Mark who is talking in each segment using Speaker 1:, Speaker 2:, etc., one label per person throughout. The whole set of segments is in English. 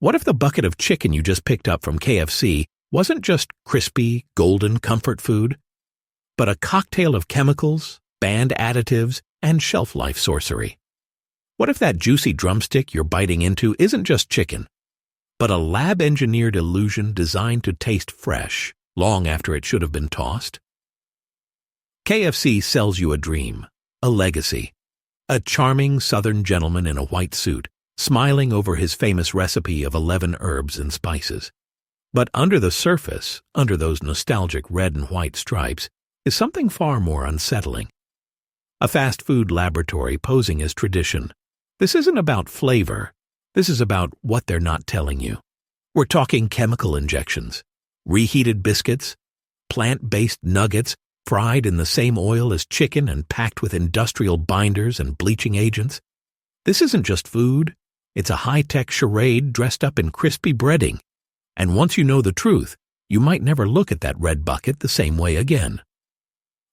Speaker 1: What if the bucket of chicken you just picked up from KFC wasn't just crispy, golden comfort food, but a cocktail of chemicals, banned additives, and shelf-life sorcery? What if that juicy drumstick you're biting into isn't just chicken, but a lab-engineered illusion designed to taste fresh long after it should have been tossed? KFC sells you a dream, a legacy, a charming Southern gentleman in a white suit, smiling over his famous recipe of 11 herbs and spices. But under the surface, under those nostalgic red and white stripes, is something far more unsettling. A fast food laboratory posing as tradition. This isn't about flavor. This is about what they're not telling you. We're talking chemical injections, reheated biscuits, plant-based nuggets fried in the same oil as chicken and packed with industrial binders and bleaching agents. This isn't just food. It's a high-tech charade dressed up in crispy breading. And once you know the truth, you might never look at that red bucket the same way again.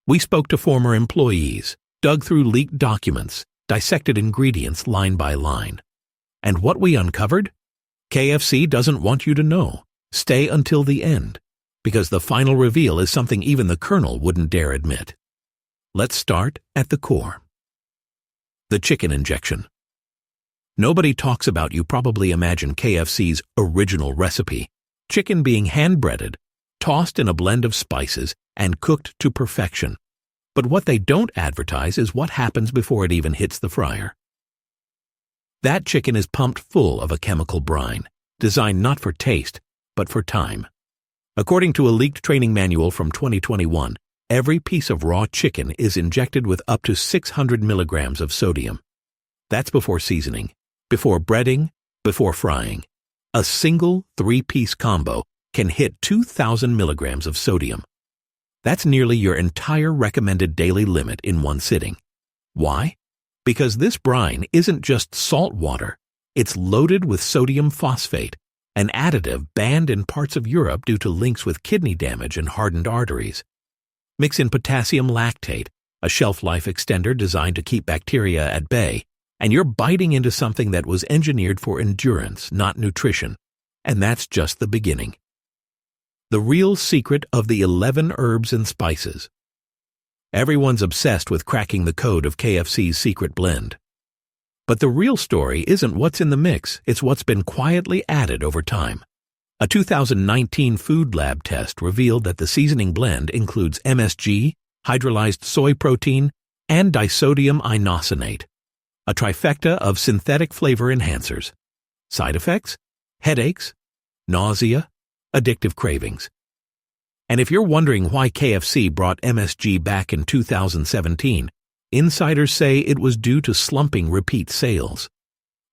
Speaker 1: We spoke to former employees, dug through leaked documents, dissected ingredients line by line. And what we uncovered? KFC doesn't want you to know. Stay until the end, because the final reveal is something even the Colonel wouldn't dare admit. Let's start at the core. The chicken injection. Nobody talks about you probably imagine KFC's original recipe, chicken being hand-breaded, tossed in a blend of spices, and cooked to perfection. But what they don't advertise is what happens before it even hits the fryer. That chicken is pumped full of a chemical brine, designed not for taste, but for time. According to a leaked training manual from 2021, every piece of raw chicken is injected with up to 600 milligrams of sodium. That's before seasoning, before breading, before frying. A single 3-piece combo can hit 2,000 milligrams of sodium. That's nearly your entire recommended daily limit in one sitting. Why? Because this brine isn't just salt water. It's loaded with sodium phosphate, an additive banned in parts of Europe due to links with kidney damage and hardened arteries. Mix in potassium lactate, a shelf-life extender designed to keep bacteria at bay, and you're biting into something that was engineered for endurance, not nutrition. And that's just the beginning. The real secret of the 11 herbs and spices. Everyone's obsessed with cracking the code of KFC's secret blend. But the real story isn't what's in the mix, it's what's been quietly added over time. A 2019 food lab test revealed that the seasoning blend includes MSG, hydrolyzed soy protein, and disodium inosinate, a trifecta of synthetic flavor enhancers. Side effects? Headaches, nausea, addictive cravings. And if you're wondering why KFC brought MSG back in 2017, insiders say it was due to slumping repeat sales.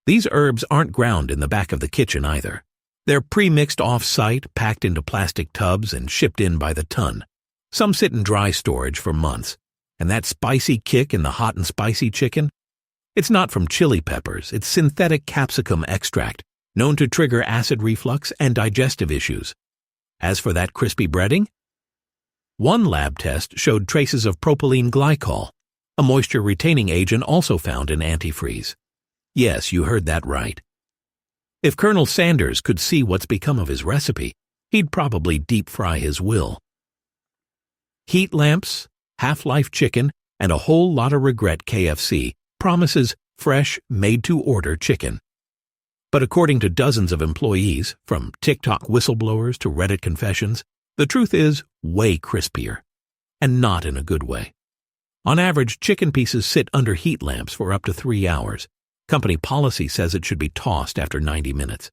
Speaker 1: These herbs aren't ground in the back of the kitchen either. They're pre-mixed off-site, packed into plastic tubs, and shipped in by the ton. Some sit in dry storage for months. And that spicy kick in the hot and spicy chicken? It's not from chili peppers, it's synthetic capsicum extract, known to trigger acid reflux and digestive issues. As for that crispy breading? One lab test showed traces of propylene glycol, a moisture-retaining agent also found in antifreeze. Yes, you heard that right. If Colonel Sanders could see what's become of his recipe, he'd probably deep-fry his will. Heat lamps, half-life chicken, and a whole lot of regret KFC promises fresh, made-to-order chicken. But according to dozens of employees, from TikTok whistleblowers to Reddit confessions, the truth is way crispier. And not in a good way. On average, chicken pieces sit under heat lamps for up to 3 hours. Company policy says it should be tossed after 90 minutes.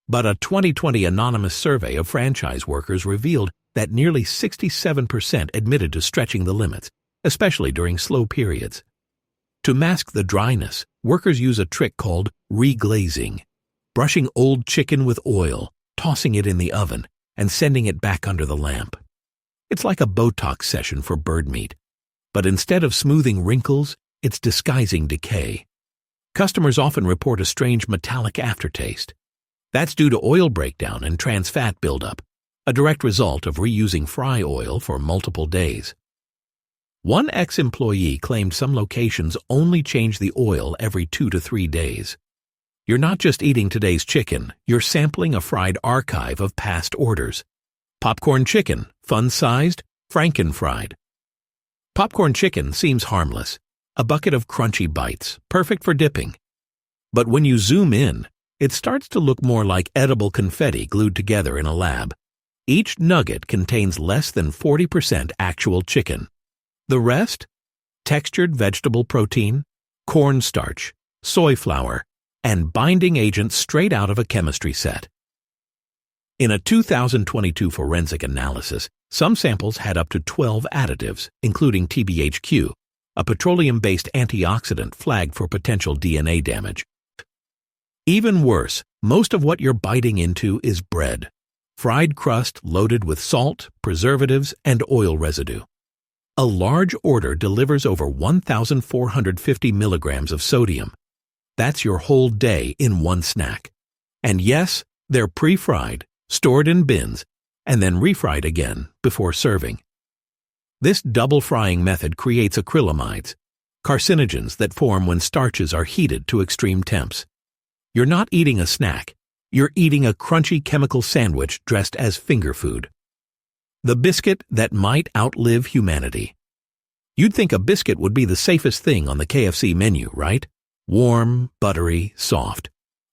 Speaker 1: But a 2020 anonymous survey of franchise workers revealed that nearly 67% admitted to stretching the limits, especially during slow periods. To mask the dryness, workers use a trick called reglazing, brushing old chicken with oil, tossing it in the oven, and sending it back under the lamp. It's like a Botox session for bird meat. But instead of smoothing wrinkles, it's disguising decay. Customers often report a strange metallic aftertaste. That's due to oil breakdown and trans fat buildup, a direct result of reusing fry oil for multiple days. One ex-employee claimed some locations only change the oil every 2 to 3 days. You're not just eating today's chicken, you're sampling a fried archive of past orders. Popcorn chicken, fun-sized, Franken-fried. Popcorn chicken seems harmless, a bucket of crunchy bites, perfect for dipping. But when you zoom in, it starts to look more like edible confetti glued together in a lab. Each nugget contains less than 40% actual chicken. The rest? Textured vegetable protein, cornstarch, soy flour, and binding agents straight out of a chemistry set. In a 2022 forensic analysis, some samples had up to 12 additives, including TBHQ, a petroleum-based antioxidant flagged for potential DNA damage. Even worse, most of what you're biting into is bread. Fried crust loaded with salt, preservatives, and oil residue. A large order delivers over 1,450 milligrams of sodium. That's your whole day in one snack. And yes, they're pre-fried, stored in bins, and then refried again before serving. This double frying method creates acrylamides, carcinogens that form when starches are heated to extreme temps. You're not eating a snack. You're eating a crunchy chemical sandwich dressed as finger food. The biscuit that might outlive humanity. You'd think a biscuit would be the safest thing on the KFC menu, right? Warm, buttery, soft.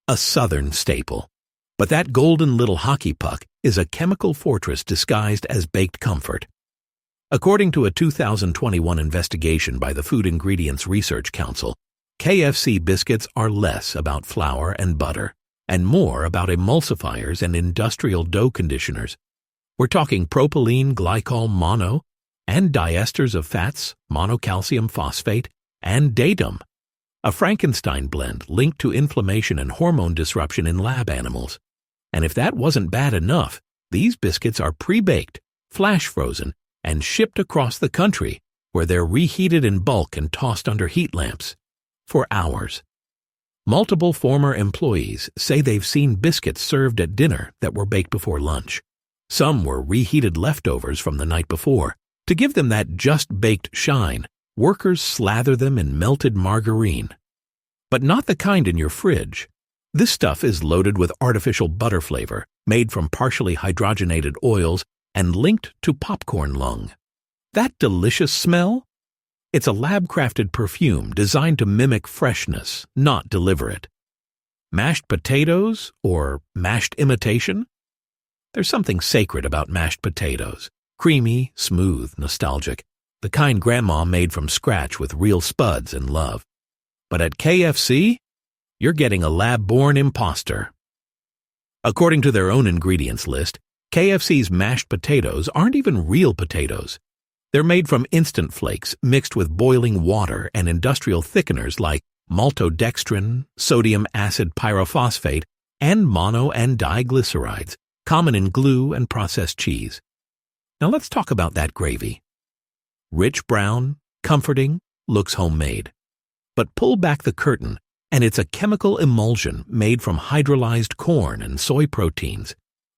Speaker 1: A southern staple. But that golden little hockey puck is a chemical fortress disguised as baked comfort. According to a 2021 investigation by the Food Ingredients Research Council, KFC biscuits are less about flour and butter, and more about emulsifiers and industrial dough conditioners. We're talking propylene glycol mono and diesters of fats, monocalcium phosphate, and datum, a Frankenstein blend linked to inflammation and hormone disruption in lab animals. And if that wasn't bad enough, these biscuits are pre-baked, flash-frozen, and shipped across the country, where they're reheated in bulk and tossed under heat lamps for hours. Multiple former employees say they've seen biscuits served at dinner that were baked before lunch. Some were reheated leftovers from the night before. To give them that just-baked shine, workers slather them in melted margarine. But not the kind in your fridge. This stuff is loaded with artificial butter flavor, made from partially hydrogenated oils and linked to popcorn lung. That delicious smell? It's a lab-crafted perfume designed to mimic freshness, not deliver it. Mashed potatoes or mashed imitation? There's something sacred about mashed potatoes. Creamy, smooth, nostalgic. The kind Grandma made from scratch with real spuds and love. But at KFC, you're getting a lab-born imposter. According to their own ingredients list, KFC's mashed potatoes aren't even real potatoes. They're made from instant flakes mixed with boiling water and industrial thickeners like maltodextrin, sodium acid pyrophosphate, and mono and diglycerides, common in glue and processed cheese. Now let's talk about that gravy. Rich brown, comforting, looks homemade. But pull back the curtain, and it's a chemical emulsion made from hydrolyzed corn and soy proteins,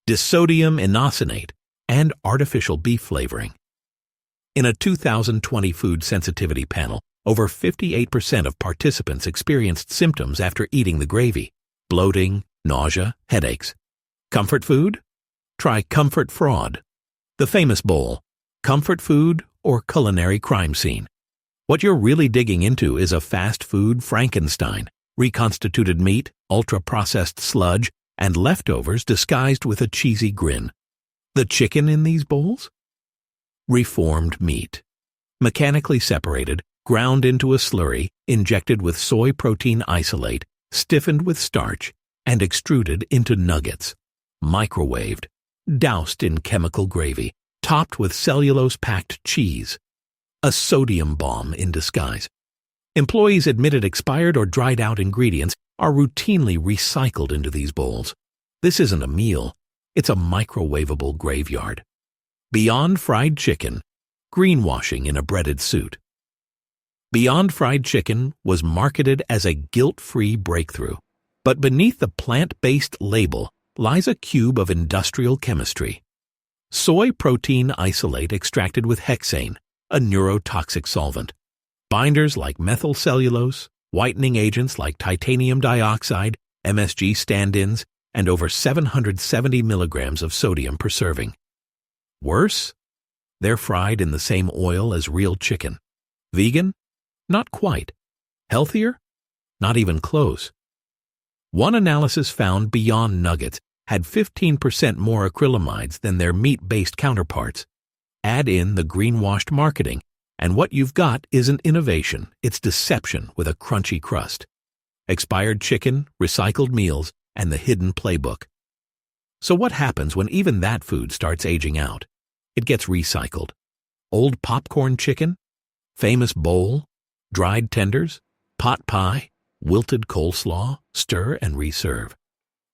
Speaker 1: disodium inosinate, and artificial beef flavoring. In a 2020 food sensitivity panel, over 58% of participants experienced symptoms after eating the gravy: bloating, nausea, headaches. Comfort food? Try comfort fraud. The famous bowl: comfort food or culinary crime scene. What you're really digging into is a fast food Frankenstein, reconstituted meat, ultra-processed sludge, and leftovers disguised with a cheesy grin. The chicken in these bowls? Reformed meat. Mechanically separated, ground into a slurry, injected with soy protein isolate, stiffened with starch, and extruded into nuggets. Microwaved, doused in chemical gravy, topped with cellulose-packed cheese. A sodium bomb in disguise. Employees admitted expired or dried-out ingredients are routinely recycled into these bowls. This isn't a meal, it's a microwavable graveyard. Beyond Fried Chicken, greenwashing in a breaded suit. Beyond Fried Chicken was marketed as a guilt-free breakthrough, but beneath the plant-based label lies a cube of industrial chemistry. Soy protein isolate extracted with hexane, a neurotoxic solvent. Binders like methyl cellulose, whitening agents like titanium dioxide, MSG stand-ins, and over 770 milligrams of sodium per serving. Worse? They're fried in the same oil as real chicken. Vegan? Not quite. Healthier? Not even close. One analysis found Beyond Nuggets had 15% more acrylamides than their meat-based counterparts. Add in the greenwashed marketing, and what you've got isn't innovation, it's deception with a crunchy crust. Expired chicken, recycled meals, and the hidden playbook. So what happens when even that food starts aging out? It gets recycled. Old popcorn chicken? Famous bowl? Dried tenders? Pot pie? Wilted coleslaw? Stir and reserve.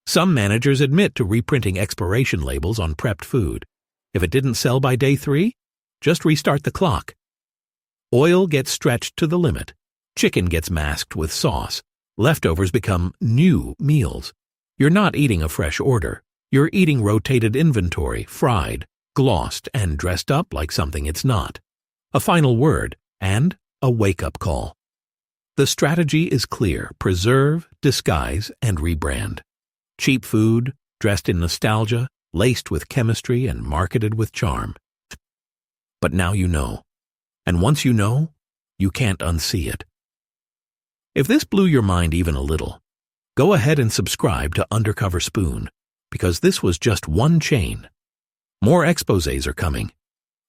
Speaker 1: Some managers admit to reprinting expiration labels on prepped food. If it didn't sell by day 3, just restart the clock. Oil gets stretched to the limit. Chicken gets masked with sauce. Leftovers become new meals. You're not eating a fresh order. You're eating rotated inventory, fried, glossed, and dressed up like something it's not. A final word, and a wake-up call. The strategy is clear: preserve, disguise, and rebrand. Cheap food, dressed in nostalgia, laced with chemistry, and marketed with charm. But now you know. And once you know, you can't unsee it. If this blew your mind even a little, go ahead and subscribe to Undercover Spoon, because this was just one chain. More exposés are coming.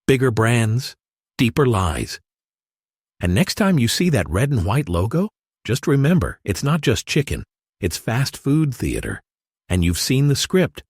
Speaker 1: Bigger brands, deeper lies. And next time you see that red and white logo, just remember, it's not just chicken, it's fast food theater. And you've seen the script.